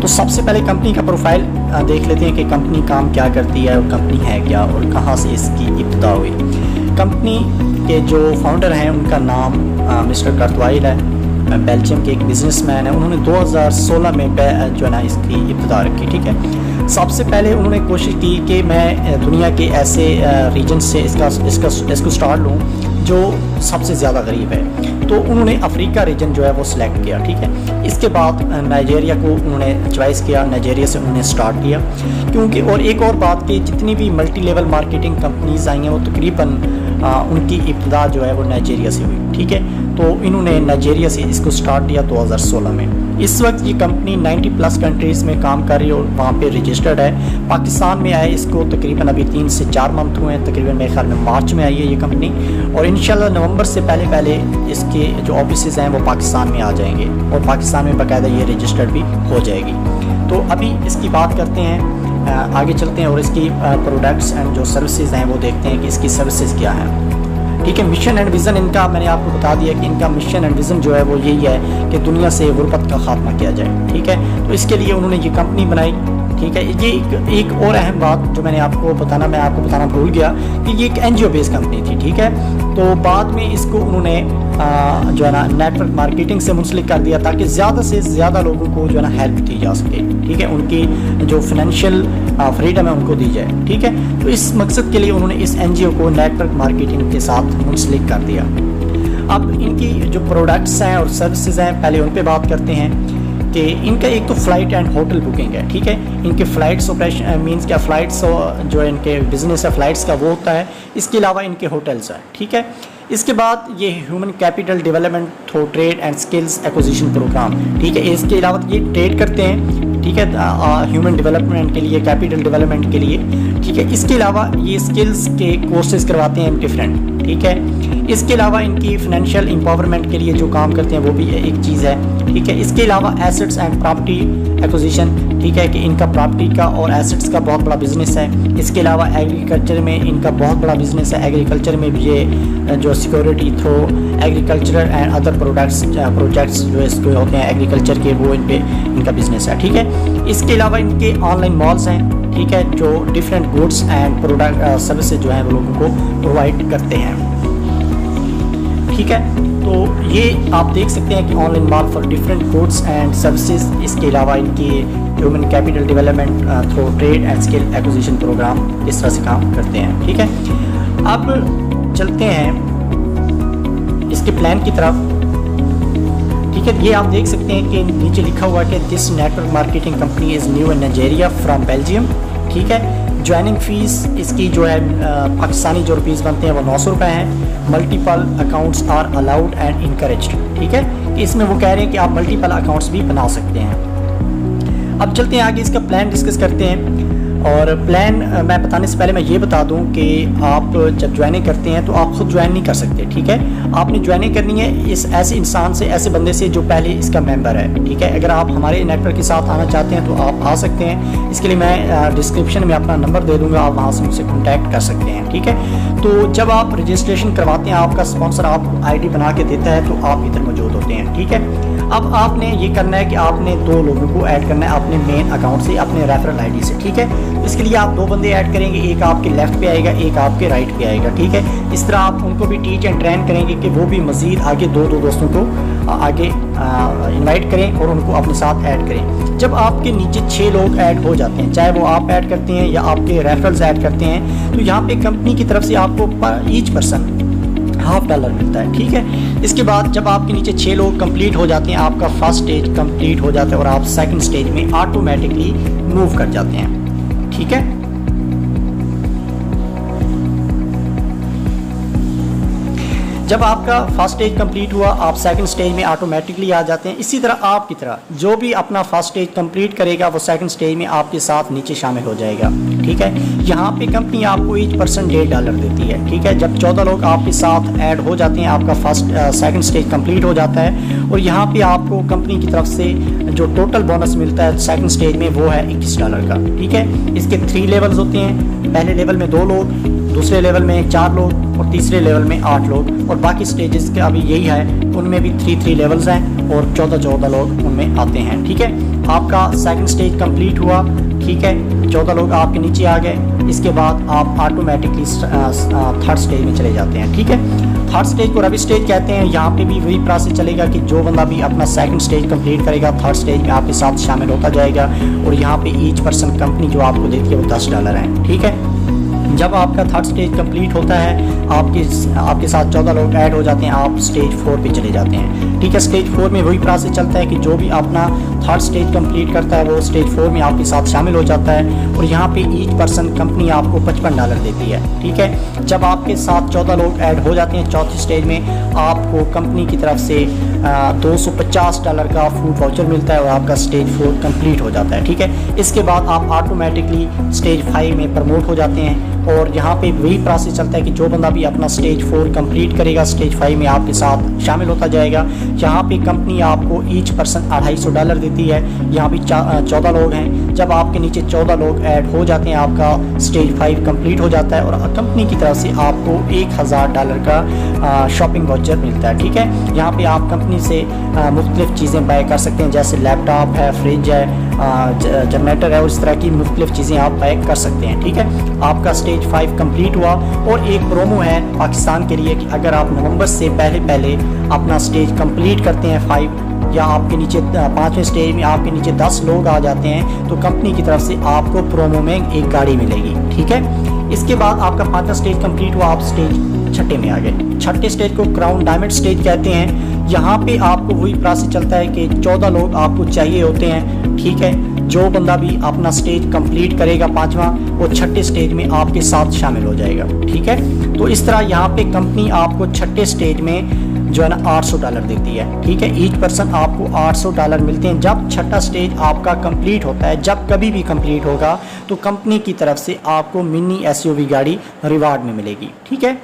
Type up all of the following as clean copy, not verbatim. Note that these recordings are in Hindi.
तो सबसे पहले कंपनी का प्रोफाइल देख लेते हैं कि कंपनी काम क्या करती है और कंपनी है क्या और कहाँ से इसकी इब्तिदा हुई। कंपनी के जो फाउंडर हैं उनका नाम मिस्टर कर्टवाइल है, बेल्जियम के एक बिजनेसमैन है। उन्होंने 2016 में जो है ना इसकी इब्तिदा रखी, ठीक है। सबसे पहले उन्होंने कोशिश की कि मैं दुनिया के ऐसे रीजन से इसको स्टार्ट लूँ जो सबसे ज़्यादा गरीब है। तो उन्होंने अफ्रीका रीजन जो है वो सिलेक्ट किया, ठीक है। इसके बाद नाइजीरिया को उन्होंने चॉइस किया, नाइजीरिया से उन्होंने स्टार्ट किया क्योंकि और एक और बात कि जितनी भी मल्टी लेवल मार्केटिंग कंपनीज आई हैं वो तकरीबन उनकी इब्तिदा जो है वो नाइजीरिया से हुई, ठीक है। तो इन्होंने नाइजीरिया से इसको स्टार्ट किया 2016 में। इस वक्त ये कंपनी 90+ कंट्रीज़ में काम कर रही है और वहाँ पे रजिस्टर्ड है। पाकिस्तान में आए इसको तकरीबन अभी 3 से 4 मंथ हुए हैं, तकरीबन मेरे ख्याल में मार्च में आई है ये कंपनी, और इंशाल्लाह नवंबर से पहले इसके जो ऑफिसेज हैं वो पाकिस्तान में आ जाएंगे और पाकिस्तान में बाकायदा ये रजिस्टर्ड भी हो जाएगी। तो अभी इसकी बात करते हैं, आगे चलते हैं और इसकी प्रोडक्ट्स एंड जो सर्विसेज हैं वो देखते हैं कि इसकी सर्विसेज क्या हैं, ठीक है। मिशन एंड विज़न इनका मैंने आपको बता दिया कि इनका मिशन एंड विज़न जो है वो यही है कि दुनिया से गुर्बत का खात्मा किया जाए, ठीक है। तो इसके लिए उन्होंने ये कंपनी बनाई, ठीक है। ये एक और अहम बात जो मैं आपको बताना भूल गया कि ये एक NGO बेस्ड कंपनी थी, ठीक है। तो बाद में इसको उन्होंने जो है ना नेटवर्क मार्केटिंग से मुंसलिक कर दिया ताकि ज़्यादा से ज़्यादा लोगों को जो है ना हेल्प दी जा सके, ठीक है। उनकी जो फाइनेंशियल फ्रीडम है उनको दी जाए, ठीक है। तो इस मकसद के लिए उन्होंने इस NGO को नेटवर्क मार्केटिंग के साथ मुंसलिक कर दिया। अब इनकी जो प्रोडक्ट्स हैं और सर्विसेज हैं पहले उन पर बात करते हैं कि इनका एक तो फ़्लाइट एंड होटल बुकिंग है, ठीक है। इनके फ़्लाइट्स ऑपरेशन मींस क्या फ़्लाइट्स जो इनके बिज़नेस है फ़्लाइट्स का वो होता है। इसके अलावा इनके होटल्स हैं, ठीक है। इसके बाद ये human capital development through trade and skills acquisition programme, ठीक है। इसके अलावा ये ट्रेड करते हैं, ठीक है, ह्यूमन डेवलपमेंट के लिए, कैपिटल डेवलपमेंट के लिए, ठीक है। इसके अलावा ये स्किल्स के कोर्सेज करवाते हैं डिफरेंट, ठीक है। इसके अलावा इनकी फाइनेंशियल एम्पावरमेंट के लिए जो काम करते हैं वो भी एक चीज़ है, ठीक है। इसके अलावा एसेट्स एंड प्रॉपर्टी एक्विजिशन, ठीक है, कि इनका प्रॉपर्टी का और एसेट्स का बहुत बड़ा बिजनेस है। इसके अलावा एग्रीकल्चर में इनका बहुत बड़ा बिजनेस है। एग्रीकल्चर में भी ये जो security through agriculture and other projects जो इसके होते हैं एग्रीकल्चर के, वो इनका बिजनेस है, ठीक है। इसके अलावा इनके ऑनलाइन मॉल्स हैं, ठीक है, जो different goods and product services जो हैं वो लोगों को प्रोवाइड करते हैं, ठीक है। तो ये आप देख सकते हैं कि online mall for different goods and services. इसके अलावा इनकी human capital development through trade and skill acquisition programme इस तरह से काम करते हैं, ठीक है। अब चलते हैं इसके प्लान की तरफ, ठीक है। ये आप देख सकते हैं कि नीचे लिखा हुआ है कि this network marketing company is new in Nigeria from Belgium, ठीक है। ज्वाइनिंग फ़ीस इसकी जो है पाकिस्तानी जो रुपीज़ बनते हैं वो 900 रुपये हैं। Multiple accounts are allowed and encouraged, ठीक है। इसमें वो कह रहे हैं कि आप मल्टीपल अकाउंट्स भी बना सकते हैं। अब चलते हैं आगे, इसका प्लान डिस्कस करते हैं। और प्लान मैं बताने से पहले मैं ये बता दूं कि आप जब ज्वाइनिंग करते हैं तो आप खुद ज्वाइन नहीं कर सकते, ठीक है। आपने ज्वाइनिंग करनी है इस ऐसे इंसान से, ऐसे बंदे से जो पहले इसका मेंबर है, ठीक है। अगर आप हमारे नेटवर्क के साथ आना चाहते हैं तो आप आ सकते हैं। इसके लिए मैं डिस्क्रिप्शन में अपना नंबर दे दूँगा, आप वहाँ से मुझसे कॉन्टैक्ट कर सकते हैं, ठीक है। तो जब आप रजिस्ट्रेशन करवाते हैं, आपका स्पॉन्सर आप ID बना के देता है तो आप इधर मौजूद होते हैं, ठीक है। अब आपने ये करना है कि आपने 2 लोगों को ऐड करना है अपने मेन अकाउंट से, अपने रेफरल ID से, ठीक है। इसके लिए आप 2 बंदे ऐड करेंगे, एक आपके लेफ्ट पे आएगा, एक आपके राइट पे आएगा, ठीक है। इस तरह आप उनको भी टीच एंड ट्रेन करेंगे कि वो भी मज़ीद आगे 2 दोस्तों को आगे इनवाइट करें और उनको अपने साथ ऐड करें। जब आपके नीचे 6 लोग ऐड हो जाते हैं, चाहे वो आप ऐड करते हैं या आपके रेफरल्स ऐड करते हैं, तो यहाँ पे कंपनी की तरफ से आपको ईच पर्सन $50 मिलता है, ठीक है। इसके बाद जब आपके नीचे 6 लोग कंप्लीट हो जाते हैं, आपका फर्स्ट स्टेज कंप्लीट हो जाता है और आप सेकंड स्टेज में ऑटोमेटिकली मूव कर जाते हैं, ठीक है। जब आपका फर्स्ट स्टेज कंप्लीट हुआ, आप सेकंड स्टेज में ऑटोमेटिकली आ जाते हैं। इसी तरह आपकी तरह जो भी अपना फर्स्ट स्टेज कंप्लीट करेगा वो सेकंड स्टेज में आपके साथ नीचे शामिल हो जाएगा, ठीक है। यहाँ पे कंपनी आपको ईच पर्सन $1.5 देती है, ठीक है। जब 14 लोग आपके साथ ऐड हो जाते हैं, आपका सेकंड स्टेज कंप्लीट हो जाता है और यहाँ पे आपको कंपनी की तरफ से जो टोटल बोनस मिलता है सेकंड स्टेज में वो है $21 का, ठीक है। इसके 3 लेवल्स होते हैं। पहले लेवल में 2 लोग, दूसरे लेवल में 4 लोग और तीसरे लेवल में 8 लोग, और बाकी स्टेजेस के अभी यही है, उनमें भी 3 लेवल्स हैं और 14 लोग उनमें आते हैं। ठीक है, आपका सेकंड स्टेज कंप्लीट हुआ। ठीक है, 14 लोग आपके नीचे आ गए। इसके बाद आप ऑटोमेटिकली थर्ड स्टेज में चले जाते हैं। ठीक है, थर्ड स्टेज को रवि स्टेज कहते हैं। यहाँ पे भी वही प्रोसेस चलेगा कि जो बंदा भी अपना सेकंड स्टेज कंप्लीट करेगा, थर्ड स्टेज में आपके साथ शामिल होता जाएगा। और यहाँ पे ईच पर्सन कंपनी जो आपको देती है वो $10 है। ठीक है, जब आपका थर्ड स्टेज कंप्लीट होता है, आपके साथ 14 लोग ऐड हो जाते हैं, आप स्टेज 4 पे चले जाते हैं। ठीक है, स्टेज 4 में वही प्रोसेस चलता है कि जो भी अपना थर्ड स्टेज कंप्लीट करता है वो स्टेज 4 में आपके साथ शामिल हो जाता है। और यहाँ पे ईच पर्सन कंपनी आपको $55 देती है। ठीक है, जब आपके साथ 14 लोग ऐड हो जाते हैं चौथी स्टेज में, आपको कंपनी की तरफ से $250 का फूड वाउचर मिलता है और आपका स्टेज 4 कंप्लीट हो जाता है। ठीक है, इसके बाद आप ऑटोमेटिकली स्टेज 5 में प्रमोट हो जाते हैं। और यहाँ पे वही प्रोसेस चलता है कि जो बंदा भी अपना स्टेज 4 कंप्लीट करेगा, स्टेज 5 में आपके साथ शामिल होता जाएगा। यहाँ पे कंपनी आपको ईच पर्सन $250 देती है। यहाँ भी 14 लोग हैं। जब आपके नीचे 14 लोग ऐड हो जाते हैं, आपका स्टेज 5 कंप्लीट हो जाता है और कंपनी की तरफ से आपको $1000 का शॉपिंग वाउचर मिलता है। ठीक है, यहाँ पे आप कंपनी से मुख्तलिफ चीज़ें बाय कर सकते हैं, जैसे लैपटॉप है, फ्रिज है, जनरेटर है, और इस तरह की मुख्तलिफ चीज़ें आप बाय कर सकते हैं। ठीक है, आपका स्टेज 5 कंप्लीट हुआ। और एक प्रोमो है पाकिस्तान के लिए कि अगर आप नवंबर से पहले अपना स्टेज कंप्लीट करते हैं 5, या आपके नीचे 5वें स्टेज में आपके नीचे 10 लोग आ जाते हैं, तो कंपनी की तरफ से आपको प्रोमो में एक गाड़ी मिलेगी। ठीक है, इसके बाद आपका 5वां स्टेज कंप्लीट हुआ, आप स्टेज 6 में आ गए। 6ठे स्टेज को क्राउन डायमंड स्टेज कहते हैं। यहाँ पे आपको वही प्रोसेस चलता है कि 14 लोग आपको चाहिए होते हैं। ठीक है, जो बंदा भी अपना स्टेज कंप्लीट करेगा 5वां, वो 6ठे स्टेज में आपके साथ शामिल हो जाएगा। ठीक है, तो इस तरह यहाँ पे कंपनी आपको 6ठे स्टेज में जो है ना $800 देती है। ठीक है, ईच पर्सन आपको $800 मिलते हैं जब 6ठा स्टेज आपका कंप्लीट होता है। जब कभी भी कंप्लीट होगा तो कंपनी की तरफ से आपको मिनी SUV गाड़ी रिवार्ड में मिलेगी। ठीक है,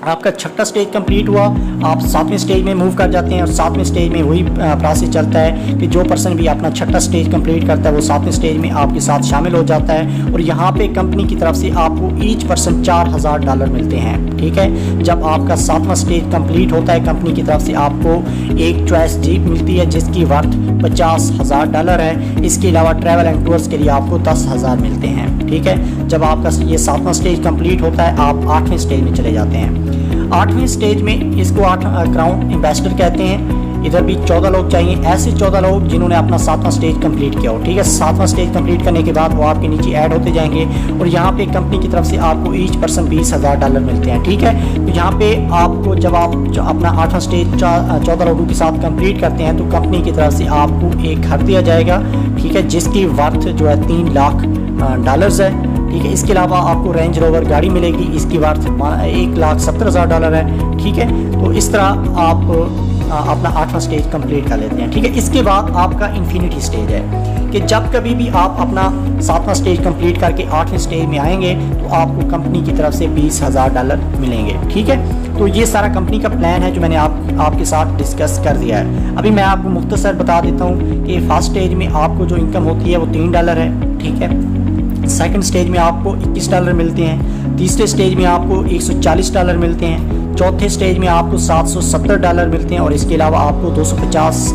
आपका 6ठा स्टेज कंप्लीट हुआ, आप 7वें स्टेज में मूव कर जाते हैं। और 7वें स्टेज में वही प्रोसेस चलता है कि जो पर्सन भी अपना 6ठा स्टेज कंप्लीट करता है वो 7वें स्टेज में आपके साथ शामिल हो जाता है। और यहाँ पे कंपनी की तरफ से आपको ईच पर्सन $4000 मिलते हैं। ठीक है, जब आपका 7वां स्टेज कंप्लीट होता है, कंपनी की तरफ से आपको एक चॉइस जीप मिलती है जिसकी वर्थ $50000 है। इसके अलावा ट्रैवल एंड टूर्स के लिए आपको 10,000 मिलते हैं। ठीक है, जब आपका ये 7वां स्टेज कंप्लीट होता है, आप 8वें स्टेज में चले जाते हैं। 8वें स्टेज में इसको क्राउन एम्बेसडर कहते हैं। इधर भी 14 लोग चाहिए, ऐसे 14 लोग जिन्होंने अपना 7वां स्टेज कंप्लीट किया हो। ठीक है, 7वां स्टेज कंप्लीट करने के बाद वो आपके नीचे ऐड होते जाएंगे। और यहाँ पे कंपनी की तरफ से आपको ईच पर्सन $20,000 मिलते हैं। ठीक है, तो यहाँ पे आपको जब आप अपना 8वां स्टेज 14 लोगों के साथ कंप्लीट करते हैं, तो कंपनी की तरफ से आपको एक घर दिया जाएगा। ठीक है, जिसकी वर्थ जो है $3 लाख है। ठीक है, इसके अलावा आपको रेंज रोवर गाड़ी मिलेगी, इसकी वर्थ $1,70,000 है। ठीक है, तो इस तरह आप अपना 8वां स्टेज कंप्लीट कर लेते हैं। ठीक है, इसके बाद आपका इन्फिनिटी स्टेज है कि जब कभी भी आप अपना 7वां स्टेज कंप्लीट करके 8वें स्टेज में आएंगे तो आपको कंपनी की तरफ से $20,000 मिलेंगे। ठीक है, तो ये सारा कंपनी का प्लान है जो मैंने आपके साथ डिस्कस कर दिया है। अभी मैं आपको मुख्तसर बता देता हूँ कि फर्स्ट स्टेज में आपको जो इनकम होती है वो $3 है। ठीक है, सेकंड स्टेज में आपको $21 मिलते हैं। तीसरे स्टेज में आपको $140 मिलते हैं। चौथे स्टेज में आपको $770 मिलते हैं और इसके अलावा आपको $250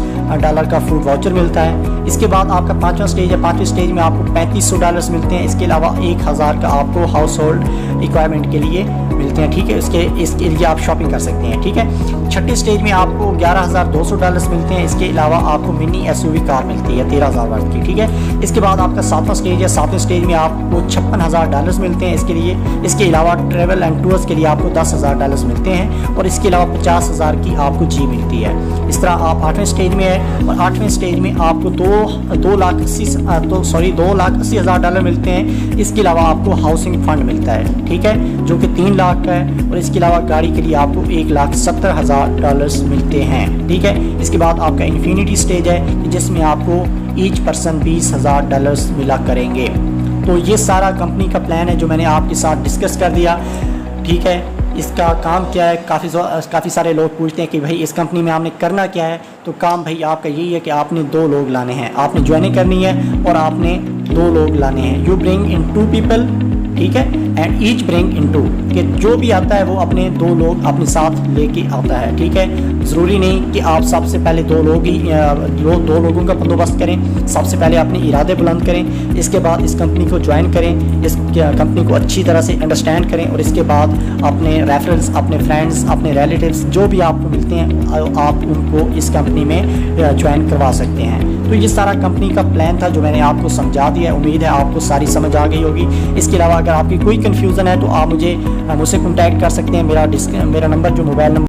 का फूड वाउचर मिलता है। इसके बाद आपका 5वां स्टेज है। 5वें स्टेज में आपको $3500 मिलते हैं। इसके अलावा 1000 का आपको हाउस होल्ड रिक्वायरमेंट के लिए मिलते हैं। ठीक है, इसके लिए आप शॉपिंग कर सकते हैं। ठीक है, 6ठे स्टेज में आपको $11,200 मिलते हैं। इसके अलावा आपको मिनी SUV कार मिलती है 13,000 वर्थ की। ठीक है, इसके बाद आपका 7वां स्टेज है। 7वें स्टेज में आपको $56,000 मिलते हैं। इसके अलावा ट्रैवल एंड टूर्स के लिए आपको $10,000 मिलते हैं और इसके अलावा 50,000 की आपको जी मिलती है। इस तरह आप 8वें स्टेज में है और 8वें स्टेज में आपको $2,80,000 मिलते हैं। इसके अलावा आपको हाउसिंग फंड मिलता है। ठीक है, जो कि 3 लाख का है और इसके अलावा गाड़ी के लिए आपको $1,70,000 मिलते हैं। ठीक है, इसके बाद आपका इन्फिनिटी स्टेज है जिसमें आपको ईच पर्सन $20,000 मिला करेंगे। तो ये सारा कंपनी का प्लान है जो मैंने आपके साथ डिस्कस कर दिया। ठीक है, इसका काम क्या है, काफ़ी सारे लोग पूछते हैं कि भाई इस कंपनी में आपने करना क्या है। तो काम भाई आपका यही है कि आपने 2 लोग लाने हैं, आपने ज्वाइनिंग करनी है और आपने 2 लोग लाने हैं। You bring in 2 people. ठीक है, and each bring in two, कि जो भी आता है वो अपने 2 लोग अपने साथ लेके आता है। ठीक है, ज़रूरी नहीं कि आप सबसे पहले 2 लोगों का बंदोबस्त करें। सबसे पहले अपने इरादे बुलंद करें, इसके बाद इस कंपनी को ज्वाइन करें, इस कंपनी को अच्छी तरह से अंडरस्टैंड करें, और इसके बाद अपने रेफरेंस, अपने फ्रेंड्स, अपने रिलेटिव्स जो भी आपको मिलते हैं आप उनको इस कंपनी में ज्वाइन करवा सकते हैं। तो ये सारा कंपनी का प्लान था जो मैंने आपको समझा दिया। उम्मीद है आपको सारी समझ आ गई होगी। इसके अलावा अगर आपकी कोई कन्फ्यूज़न है तो आप मुझसे कॉन्टैक्ट कर सकते हैं। मेरा नंबर जो मोबाइल नंबर